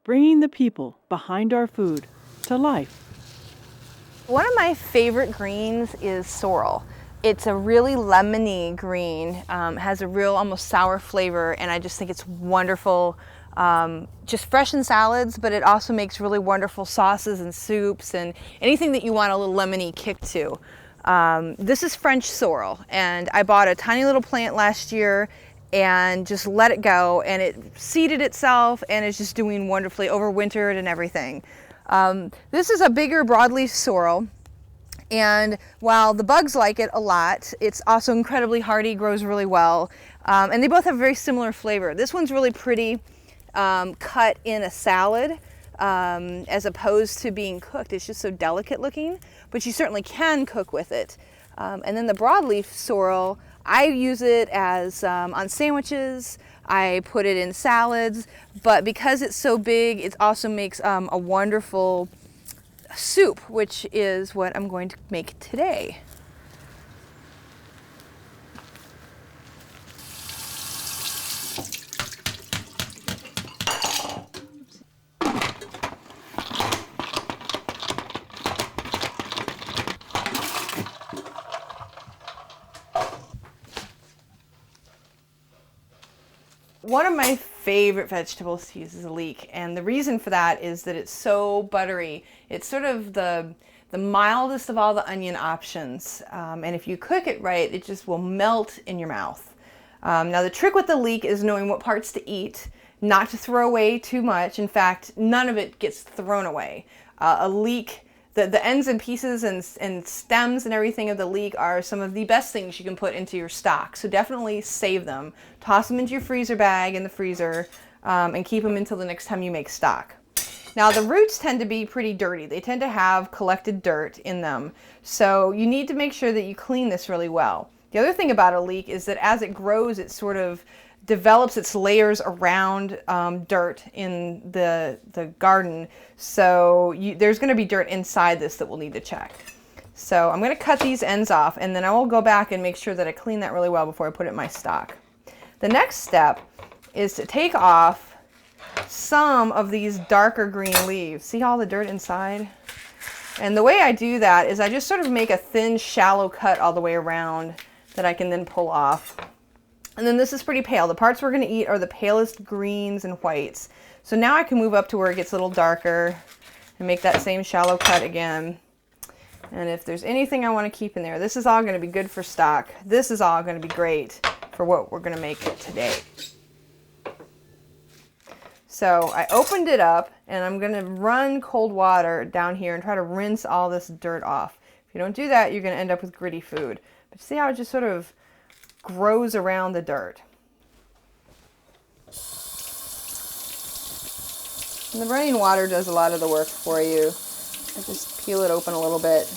bringing the people behind our food to life. One of my favorite greens is sorrel. It's a really lemony green, has a real almost sour flavor, and I just think it's wonderful, just fresh in salads, but it also makes really wonderful sauces and soups and anything that you want a little lemony kick to. This is French sorrel, and I bought a tiny little plant last year and just let it go, and it seeded itself and is just doing wonderfully, overwintered and everything. This is a bigger broadleaf sorrel, and while the bugs like it a lot, it's also incredibly hardy, grows really well, and they both have a very similar flavor. This one's really pretty, cut in a salad, as opposed to being cooked. It's just so delicate looking, but you certainly can cook with it. And then the broadleaf sorrel, I use it as on sandwiches. I put it in salads, but because it's so big, it also makes a wonderful soup, which is what I'm going to make today. One of my favorite vegetables to use is a leek, and the reason for that is that it's so buttery. It's sort of the mildest of all the onion options, and if you cook it right, it just will melt in your mouth. Now the trick with the leek is knowing what parts to eat, not to throw away too much. In fact, none of it gets thrown away. A leek, the ends and pieces and stems and everything of the leek are some of the best things you can put into your stock. So definitely save them. Toss them into your freezer bag in the freezer, and keep them until the next time you make stock. Now the roots tend to be pretty dirty. They tend to have collected dirt in them. So you need to make sure that you clean this really well. The other thing about a leek is that as it grows, it sort of develops its layers around dirt in the garden. So there's going to be dirt inside this that we'll need to check. So I'm going to cut these ends off, and then I will go back and make sure that I clean that really well before I put it in my stock. The next step is to take off some of these darker green leaves. See all the dirt inside? And the way I do that is I just sort of make a thin, shallow cut all the way around that I can then pull off. And then this is pretty pale. The parts we're going to eat are the palest greens and whites. So now I can move up to where it gets a little darker and make that same shallow cut again. And if there's anything I want to keep in there, this is all going to be good for stock. This is all going to be great for what we're going to make today. So I opened it up, and I'm going to run cold water down here and try to rinse all this dirt off. If you don't do that, you're going to end up with gritty food. But see how it just sort of grows around the dirt. And the running water does a lot of the work for you. I just peel it open a little bit.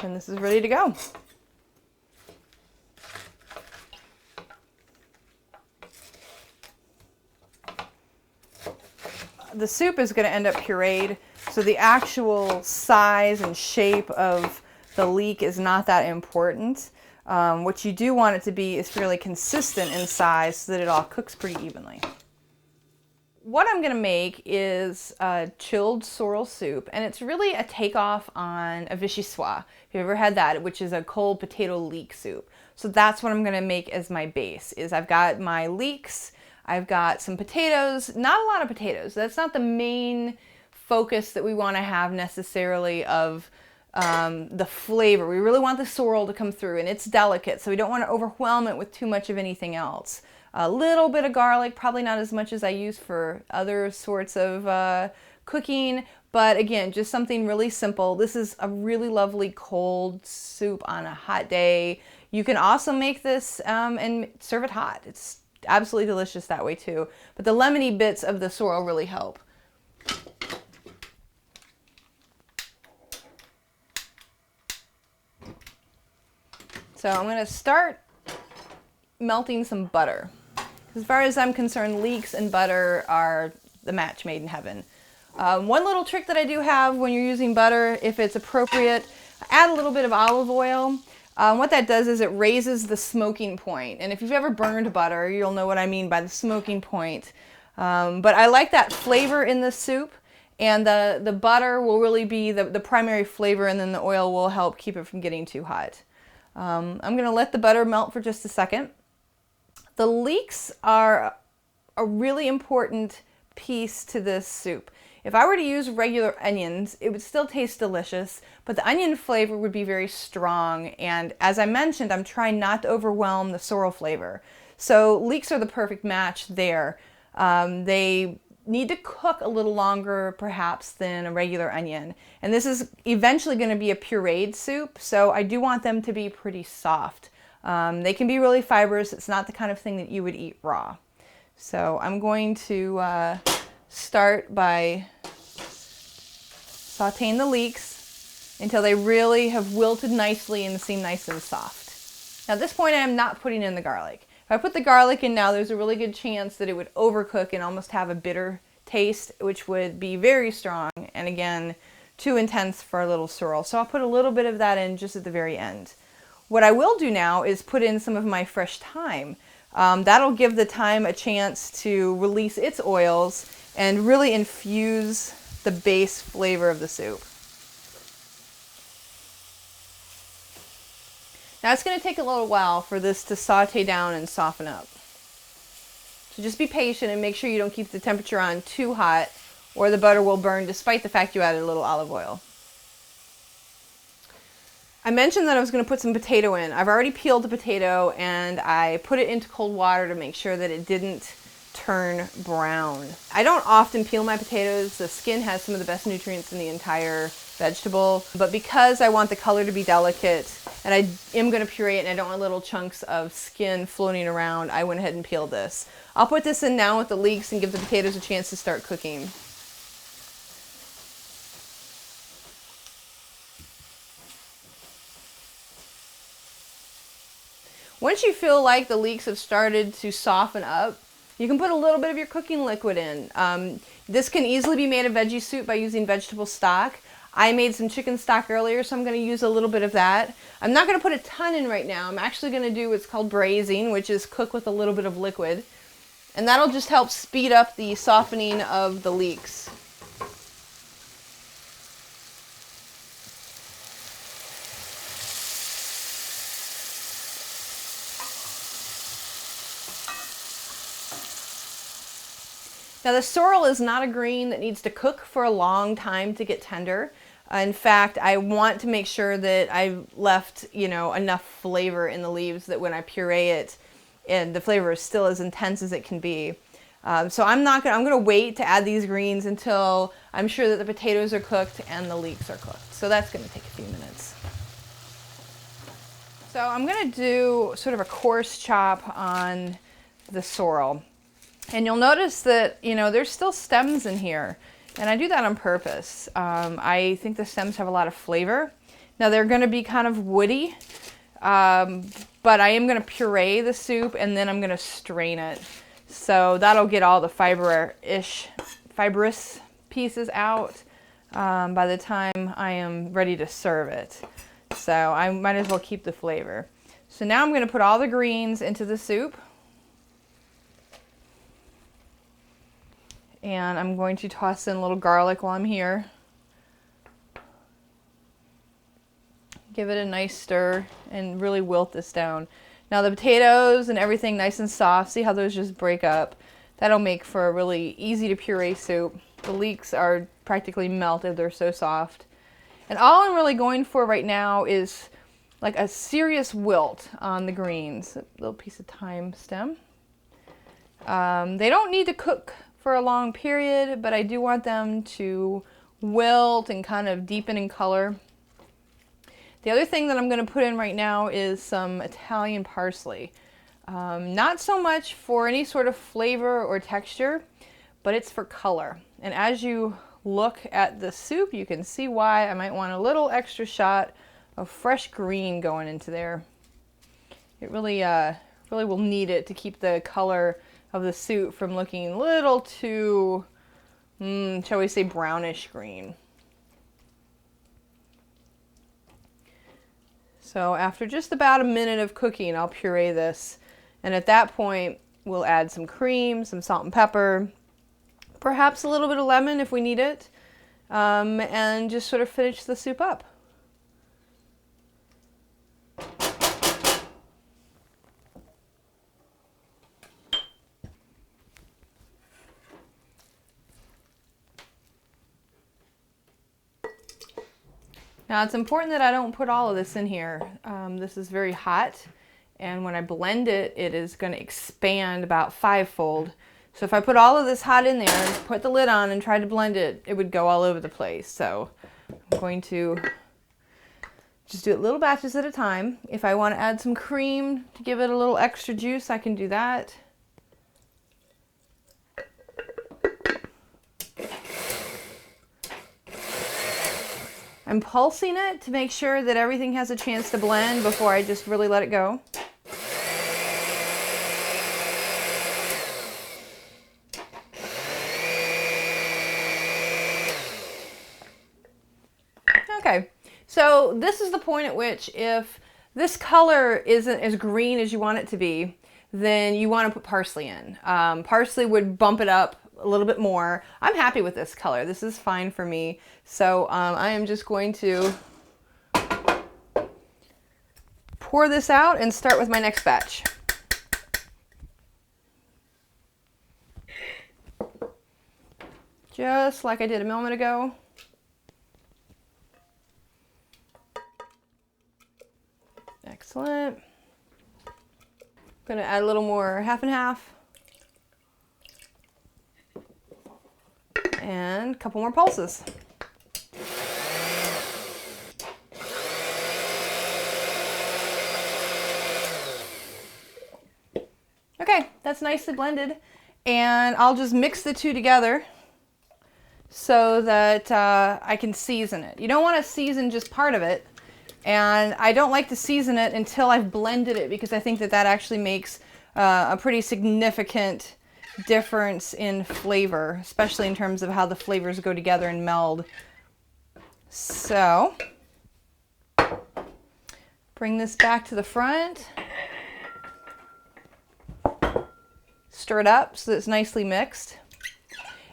And this is ready to go. The soup is going to end up pureed, so the actual size and shape of the leek is not that important. What you do want it to be is fairly consistent in size so that it all cooks pretty evenly. What I'm going to make is a chilled sorrel soup, and it's really a takeoff on a vichyssoise, if you've ever had that, which is a cold potato leek soup. So that's what I'm going to make as my base. Is I've got my leeks, I've got some potatoes, not a lot of potatoes. That's not the main focus that we want to have necessarily of the flavor. We really want the sorrel to come through, and it's delicate, so we don't want to overwhelm it with too much of anything else. A little bit of garlic, probably not as much as I use for other sorts of cooking, but again, just something really simple. This is a really lovely cold soup on a hot day. You can also make this and serve it hot. It's absolutely delicious that way too. But the lemony bits of the sorrel really help. So I'm going to start melting some butter. As far as I'm concerned, leeks and butter are the match made in heaven. One little trick that I do have when you're using butter, if it's appropriate, add a little bit of olive oil. What that does is it raises the smoking point. And if you've ever burned butter, you'll know what I mean by the smoking point. But I like that flavor in the soup, and the butter will really be the primary flavor, and then the oil will help keep it from getting too hot. I'm going to let the butter melt for just a second. The leeks are a really important piece to this soup. If I were to use regular onions, it would still taste delicious, but the onion flavor would be very strong. And as I mentioned, I'm trying not to overwhelm the sorrel flavor. So leeks are the perfect match there. They need to cook a little longer perhaps than a regular onion. And this is eventually going to be a pureed soup, so I do want them to be pretty soft. They can be really fibrous. It's not the kind of thing that you would eat raw. So I'm going to start by sauteing the leeks until they really have wilted nicely and seem nice and soft. Now at this point I am not putting in the garlic. If I put the garlic in now, there's a really good chance that it would overcook and almost have a bitter taste, which would be very strong and again too intense for a little sorrel. So I'll put a little bit of that in just at the very end. What I will do now is put in some of my fresh thyme. That'll give the thyme a chance to release its oils and really infuse the base flavor of the soup. Now it's going to take a little while for this to saute down and soften up. So just be patient and make sure you don't keep the temperature on too hot or the butter will burn despite the fact you added a little olive oil. I mentioned that I was going to put some potato in. I've already peeled the potato and I put it into cold water to make sure that it didn't turn brown. I don't often peel my potatoes. The skin has some of the best nutrients in the entire vegetable, but because I want the color to be delicate and I am going to puree it and I don't want little chunks of skin floating around, I went ahead and peeled this. I'll put this in now with the leeks and give the potatoes a chance to start cooking. Once you feel like the leeks have started to soften up, you can put a little bit of your cooking liquid in. This can easily be made a veggie soup by using vegetable stock. I made some chicken stock earlier, so I'm going to use a little bit of that. I'm not going to put a ton in right now. I'm actually going to do what's called braising, which is cook with a little bit of liquid. And that'll just help speed up the softening of the leeks. Now the sorrel is not a green that needs to cook for a long time to get tender. In fact, I want to make sure that I've left, enough flavor in the leaves that when I puree it, and the flavor is still as intense as it can be. So I'm going to wait to add these greens until I'm sure that the potatoes are cooked and the leeks are cooked. So that's going to take a few minutes. So I'm going to do sort of a coarse chop on the sorrel. And you'll notice that, there's still stems in here. And I do that on purpose. I think the stems have a lot of flavor. Now they're going to be kind of woody, but I am going to puree the soup and then I'm going to strain it. So that'll get all the fibrous pieces out by the time I am ready to serve it. So I might as well keep the flavor. So now I'm going to put all the greens into the soup. And I'm going to toss in a little garlic while I'm here. Give it a nice stir and really wilt this down. Now the potatoes and everything nice and soft. See how those just break up? That'll make for a really easy to puree soup. The leeks are practically melted. They're so soft. And all I'm really going for right now is like a serious wilt on the greens. A little piece of thyme stem. They don't need to cook for a long period, but I do want them to wilt and kind of deepen in color. The other thing that I'm going to put in right now is some Italian parsley. Not so much for any sort of flavor or texture, but it's for color. And as you look at the soup, you can see why I might want a little extra shot of fresh green going into there. It really will need it to keep the color of the soup from looking a little too, shall we say, brownish green. So after just about a minute of cooking, I'll puree this. And at that point, we'll add some cream, some salt and pepper, perhaps a little bit of lemon if we need it, and just sort of finish the soup up. Now it's important that I don't put all of this in here. This is very hot, and when I blend it, it is going to expand about 5-fold. So if I put all of this hot in there, put the lid on and try to blend it, it would go all over the place. So I'm going to just do it little batches at a time. If I want to add some cream to give it a little extra juice, I can do that. I'm pulsing it to make sure that everything has a chance to blend before I just really let it go. Okay, so this is the point at which if this color isn't as green as you want it to be, then you want to put parsley in. Parsley would bump it up a little bit more. I'm happy with this color. This is fine for me. So I am just going to pour this out and start with my next batch. Just like I did a moment ago. Excellent. I'm going to add a little more half and half. And a couple more pulses. Okay, that's nicely blended. And I'll just mix the two together so that I can season it. You don't want to season just part of it. And I don't like to season it until I've blended it, because I think that that actually makes a pretty significant difference in flavor, especially in terms of how the flavors go together and meld. So, bring this back to the front. Stir it up so that it's nicely mixed.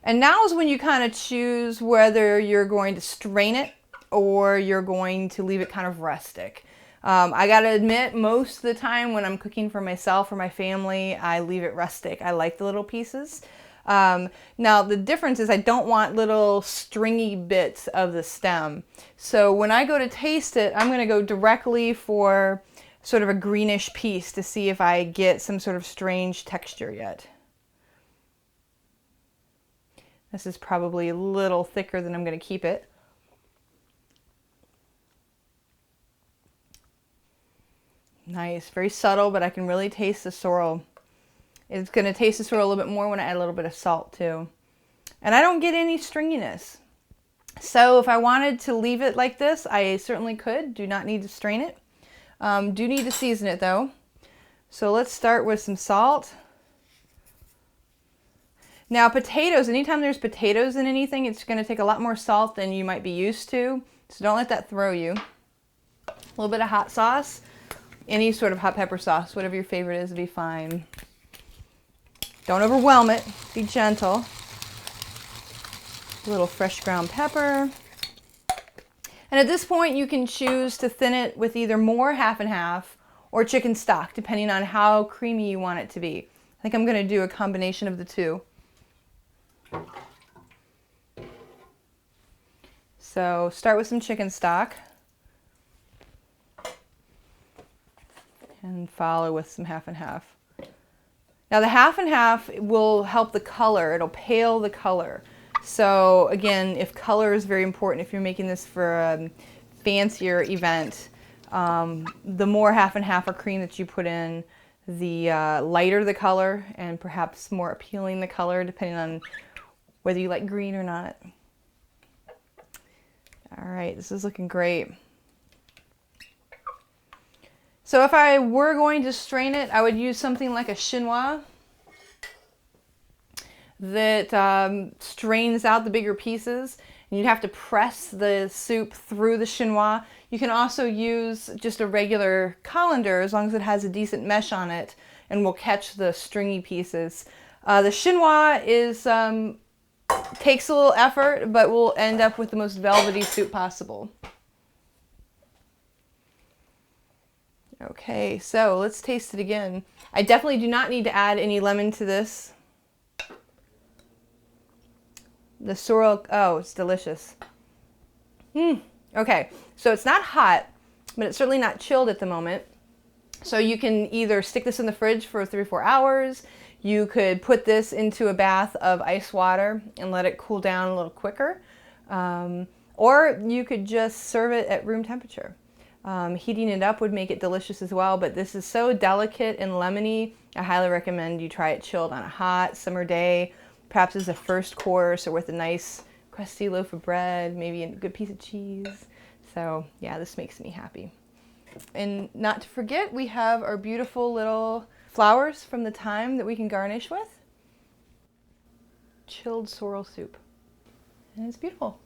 And now is when you kind of choose whether you're going to strain it or you're going to leave it kind of rustic. I gotta admit, most of the time when I'm cooking for myself or my family, I leave it rustic. I like the little pieces. Now the difference is I don't want little stringy bits of the stem. So when I go to taste it, I'm gonna go directly for sort of a greenish piece to see if I get some sort of strange texture yet. This is probably a little thicker than I'm gonna keep it. Nice, very subtle, but I can really taste the sorrel. It's going to taste the sorrel a little bit more when I add a little bit of salt too. And I don't get any stringiness. So if I wanted to leave it like this, I certainly could. Do not need to strain it. Do need to season it though. So let's start with some salt. Now potatoes, anytime there's potatoes in anything, it's going to take a lot more salt than you might be used to. So don't let that throw you. A little bit of hot sauce. Any sort of hot pepper sauce, whatever your favorite is, would be fine. Don't overwhelm it. Be gentle. A little fresh ground pepper. And at this point, you can choose to thin it with either more half and half or chicken stock, depending on how creamy you want it to be. I think I'm going to do a combination of the two. So start with some chicken stock. And follow with some half and half. Now the half and half will help the color. It'll pale the color. So again, if color is very important, if you're making this for a fancier event, the more half and half or cream that you put in, the lighter the color and perhaps more appealing the color, depending on whether you like green or not. All right, this is looking great. So if I were going to strain it, I would use something like a chinois that strains out the bigger pieces. And you'd have to press the soup through the chinois. You can also use just a regular colander as long as it has a decent mesh on it and will catch the stringy pieces. The chinois is takes a little effort, but will end up with the most velvety soup possible. Okay, so let's taste it again. I definitely do not need to add any lemon to this. The sorrel, oh, it's delicious. Okay, so it's not hot, but it's certainly not chilled at the moment. So you can either stick this in the fridge for 3 or 4 hours. You could put this into a bath of ice water and let it cool down a little quicker. Or you could just serve it at room temperature. Heating it up would make it delicious as well, but this is so delicate and lemony, I highly recommend you try it chilled on a hot summer day, perhaps as a first course or with a nice crusty loaf of bread, maybe a good piece of cheese. So yeah, this makes me happy. And not to forget, we have our beautiful little flowers from the thyme that we can garnish with. Chilled sorrel soup. And it's beautiful.